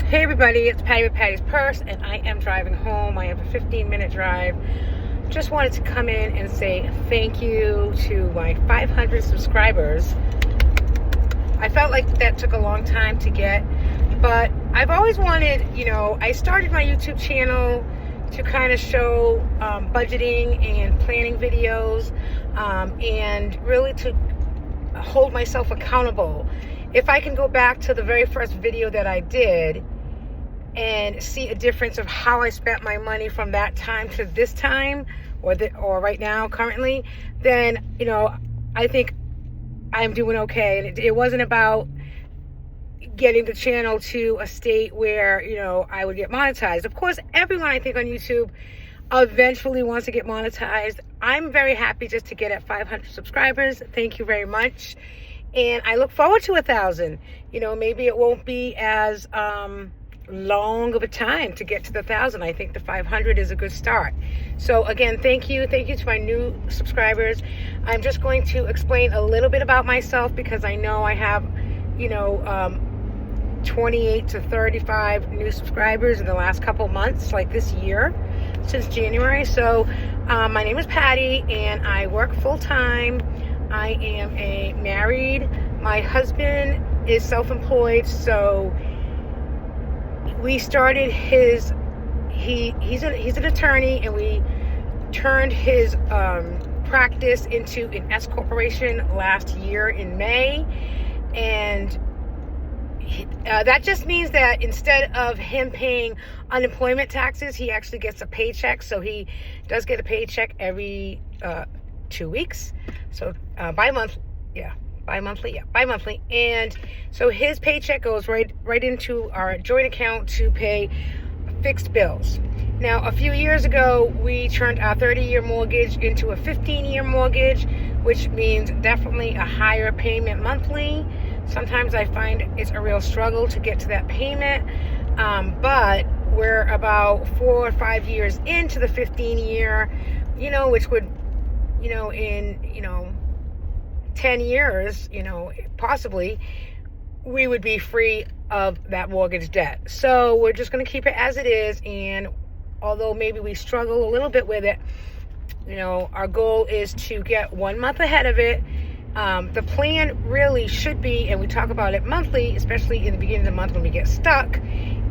Hey everybody, it's Patty with Patty's Purse, and I am driving home. I have a 15-minute drive. Just wanted to come in and say thank you to my 500 subscribers. I felt like that took a long time to get, but I've always wanted, I started my YouTube channel to kind of show budgeting and planning videos, and really to hold myself accountable. If I can go back to the very first video that I did and see a difference of how I spent my money from that time to this time, or right now currently, then I think I'm doing okay. And it wasn't about getting the channel to a state where I would get monetized. Of course, everyone I think on YouTube eventually wants to get monetized. I'm very happy just to get at 500 subscribers. Thank you very much, and I look forward to 1,000. Maybe it won't be as long of a time to get to the 1,000. I think the 500 is a good start. So again, thank you to my new subscribers. I'm just going to explain a little bit about myself, because I know I have 28 to 35 new subscribers in the last couple months, like this year, since January. So my name is Patty, and I work full-time. I am married. My husband is self-employed, so we started he's an attorney, and we turned his practice into an S corporation last year in May. And that just means that instead of him paying unemployment taxes, he actually gets a paycheck. So he does get a paycheck every 2 weeks. So bi-monthly. And so his paycheck goes right into our joint account to pay fixed bills. Now, a few years ago, we turned our 30-year mortgage into a 15-year mortgage, which means definitely a higher payment monthly. Sometimes I find it's a real struggle to get to that payment, but we're about 4 or 5 years into the 15-year, which would, in 10 years, possibly, we would be free of that mortgage debt. So we're just going to keep it as it is. And although maybe we struggle a little bit with it, our goal is to get 1 month ahead of it. The plan really should be, and we talk about it monthly, especially in the beginning of the month when we get stuck,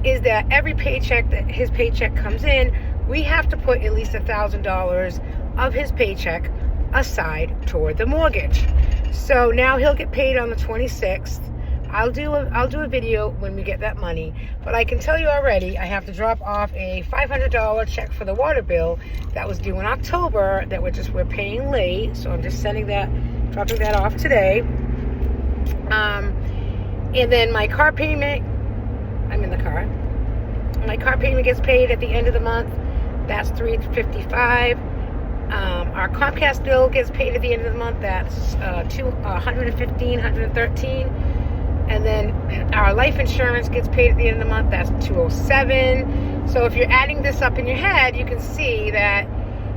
is that every paycheck that his paycheck comes in, we have to put at least $1,000 of his paycheck aside toward the mortgage. So now he'll get paid on the 26th. I'll do a video when we get that money, but I can tell you already, I have to drop off a $500 check for the water bill that was due in October that we're paying late. So I'm just dropping that off today. And then my car payment, I'm in the car. My car payment gets paid at the end of the month. That's $355. Our Comcast bill gets paid at the end of the month. That's $113. And then our life insurance gets paid at the end of the month. That's $207. So if you're adding this up in your head, you can see that,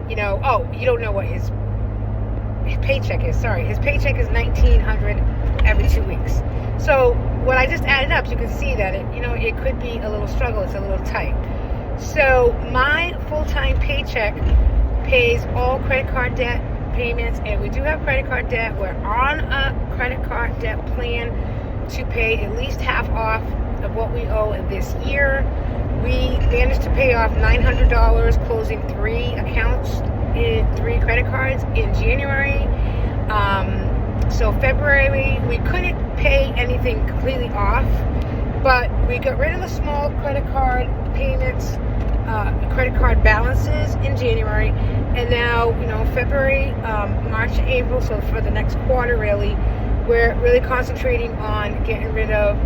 you don't know what his paycheck is. Sorry, his paycheck is $1,900 every 2 weeks. So when I just added up, you can see that it could be a little struggle. It's a little tight. So my full-time paycheck pays all credit card debt payments, and we do have credit card debt. We're on a credit card debt plan to pay at least half off of what we owe this year. We managed to pay off $900, closing 3 accounts in 3 credit cards in January. So February, we couldn't pay anything completely off, but we got rid of the small credit card payments, credit card balances in January. And now, February, March, April, so for the next quarter, really, we're really concentrating on getting rid of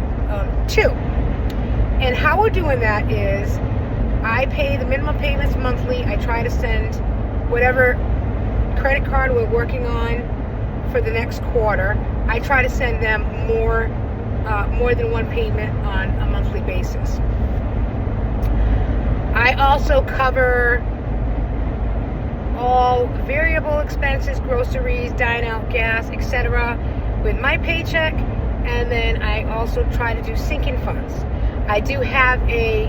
2. And how we're doing that is I pay the minimum payments monthly. I try to send whatever credit card we're working on for the next quarter. I try to send them more than 1 payment on a monthly basis. I also cover all variable expenses, groceries, dine out, gas, etc. with my paycheck, and then I also try to do sinking funds. I do have a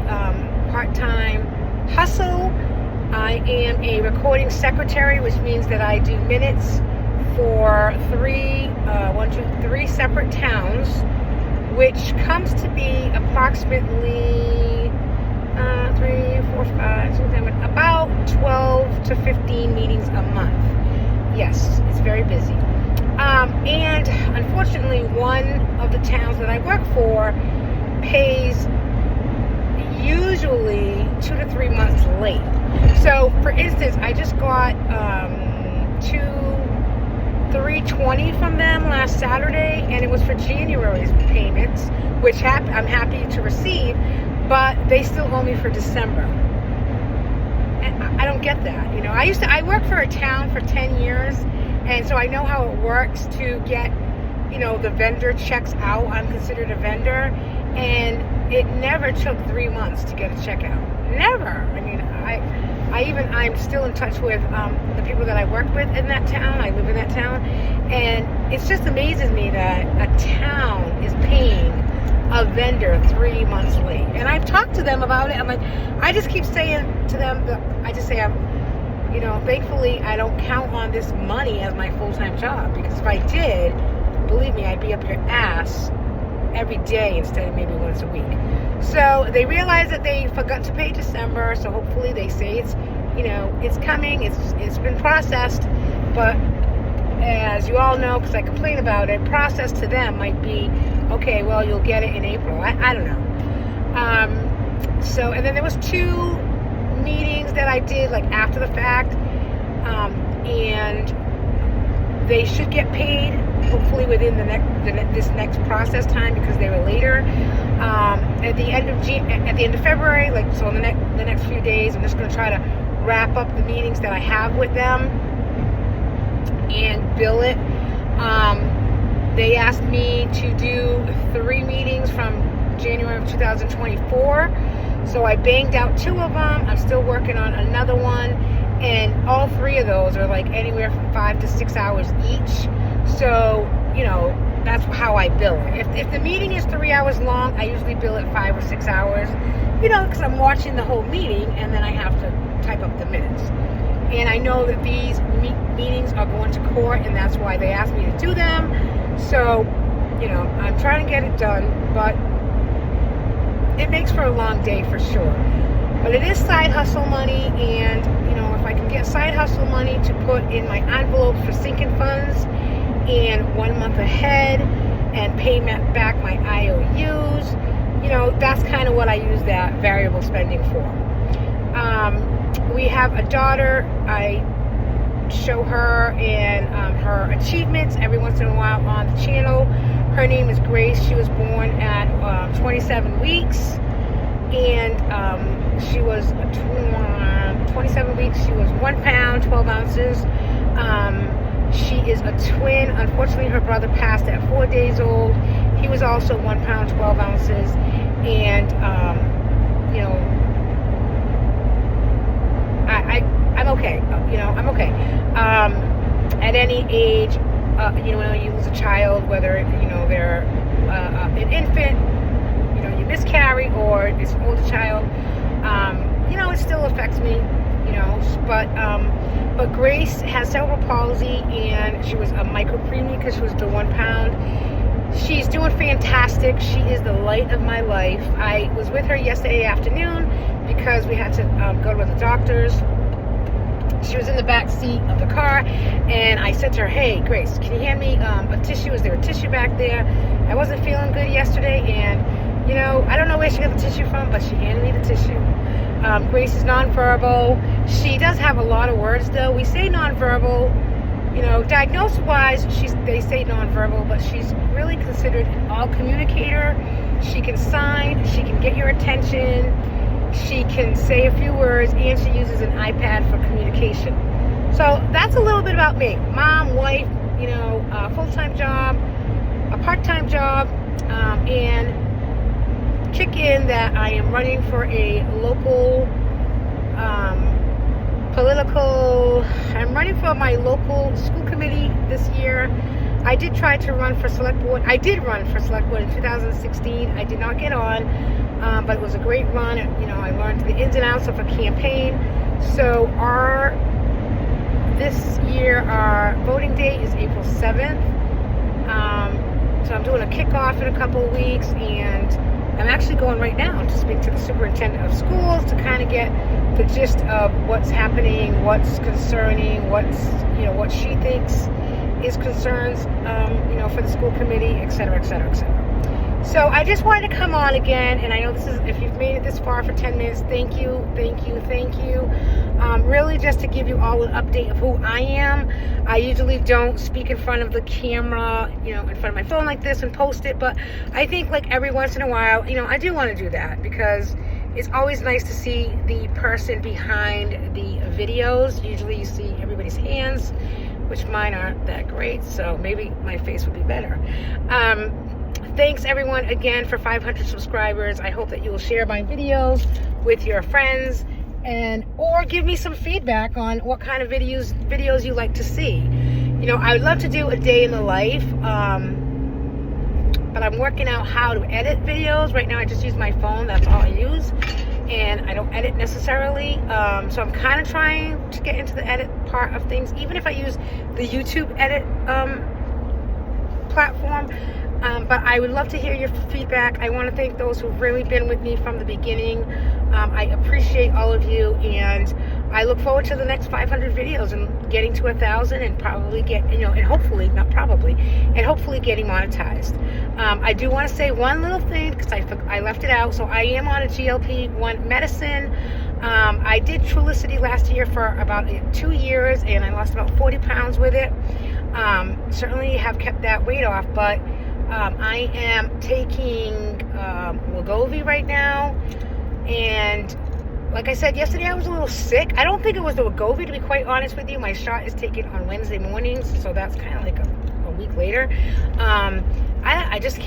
part-time hustle. I am a recording secretary, which means that I do minutes for three separate towns, which comes to be approximately about 12 to 15 meetings a month. Yes, it's very busy. And unfortunately, one of the towns that I work for pays usually 2 to 3 months late. So, for instance, I just got $320 from them last Saturday, and it was for January's payments, which I'm happy to receive, but they still owe me for December. And I don't get that. You know, I worked for a town for 10 years, and so I know how it works to get, you know, the vendor checks out. I'm considered a vendor, and it never took 3 months to get a check out. Never. I mean, I'm still in touch with the people that I work with in that town. I live in that town, and it just amazes me that a town is paying a vendor 3 months late. And I've talked to them about it. I'm like, I just keep saying to them that you know, thankfully I don't count on this money as my full-time job, because if I did, believe me, I'd be up your ass every day instead of maybe once a week. So they realized that they forgot to pay December, so hopefully they say it's, you know, it's coming, it's been processed, but as you all know, because I complain about it, process to them might be, okay, well, you'll get it in April. I don't know. So, and then there was 2 meetings that I did like after the fact, and they should get paid hopefully within this next process time, because they were later. At the end of February, like, so in the next few days, I'm just going to try to wrap up the meetings that I have with them and bill it. They asked me to do 3 meetings from January of 2024. So I banged out 2 of them. I'm still working on another one. And all 3 of those are like anywhere from 5 to 6 hours each. So, you know, that's how I bill it. If the meeting is 3 hours long, I usually bill it 5 or 6 hours. You know, because I'm watching the whole meeting and then I have to type up the minutes. And I know that these meetings are going to court, and that's why they asked me to do them. So, you know, I'm trying to get it done, but it makes for a long day for sure. But it is side hustle money, and, you know, if I can get side hustle money to put in my envelope for sinking funds and 1 month ahead and pay back my IOUs, you know, that's kind of what I use that variable spending for. We have a daughter. I show her and her achievements every once in a while on the channel. Her name is Grace. She was born at 27 weeks, and she was 27 weeks. She was 1 pound 12 ounces. She is a twin. Unfortunately, her brother passed at 4 days old. He was also 1 pound 12 ounces, and you know, I'm okay. You know, I'm okay. At any age, you know, when you lose a child, whether, you know, they're an infant, you know, you miscarry, or it's an older child, you know, it still affects me, you know. But Grace has cerebral palsy, and she was a micropreemie because she was the 1 pound. She's doing fantastic. She is the light of my life. I was with her yesterday afternoon because we had to go to the doctors. She was in the back seat of the car, and I said to her, hey, Grace, can you hand me a tissue? Is there a tissue back there? I wasn't feeling good yesterday, and, you know, I don't know where she got the tissue from, but she handed me the tissue. Grace is nonverbal. She does have a lot of words, though. We say nonverbal. You know, diagnosis-wise, they say nonverbal, but she's really considered an all-communicator. She can sign. She can get your attention. She can say a few words, and she uses an iPad for communication. So that's a little bit about me. Mom, wife, you know, a full-time job, a part-time job, and kick in that I am running for a local I'm running for my local school committee this year. I did try to run for select board. I did run for select board in 2016. I did not get on. but it was a great run. I learned the ins and outs of a campaign. So this year, our voting date is April 7th. So I'm doing a kickoff in a couple of weeks, and I'm actually going right now to speak to the superintendent of schools to kind of get the gist of what's happening, what's concerning, what she thinks is concerns, for the school committee, et cetera, et cetera, et cetera. So I just wanted to come on again, and I know if you've made it this far for 10 minutes, thank you. Really just to give you all an update of who I am. I usually don't speak in front of the camera, in front of my phone like this and post it, but I think like every once in a while, I do want to do that because it's always nice to see the person behind the videos. Usually you see everybody's hands, which mine aren't that great, so maybe my face would be better. Thanks everyone again for 500 subscribers. I hope that you will share my videos with your friends or give me some feedback on what kind of videos you like to see. I would love to do a day in the life, but I'm working out how to edit videos. Right now I just use my phone, that's all I use, and I don't edit necessarily. So I'm kind of trying to get into the edit part of things, even if I use the YouTube edit platform. But I would love to hear your feedback. I want to thank those who've really been with me from the beginning. I appreciate all of you, and I look forward to the next 500 videos and getting to 1,000 and probably getting monetized. I do want to say one little thing because I left it out. So I am on a GLP-1 medicine. I did Trulicity last year for about 2 years, and I lost about 40 pounds with it. Certainly have kept that weight off, but I am taking Wegovy right now, and like I said yesterday, I was a little sick. I don't think it was the Wegovy, to be quite honest with you. My shot is taken on Wednesday mornings, so that's kind of like a week later.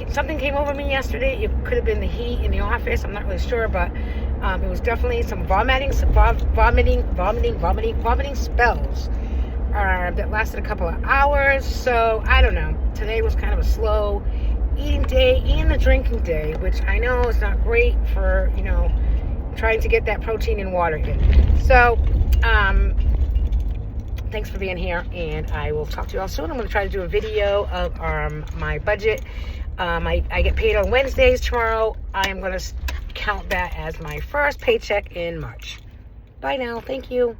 Something came over me yesterday. It could have been the heat in the office. I'm not really sure, but it was definitely some vomiting spells that lasted a couple of hours. So I don't know. Today was kind of a slow eating day and a drinking day, which I know is not great for, trying to get that protein and water in. So, thanks for being here, and I will talk to you all soon. I'm going to try to do a video of my budget. I get paid on Wednesdays tomorrow. I am going to count that as my first paycheck in March. Bye now. Thank you.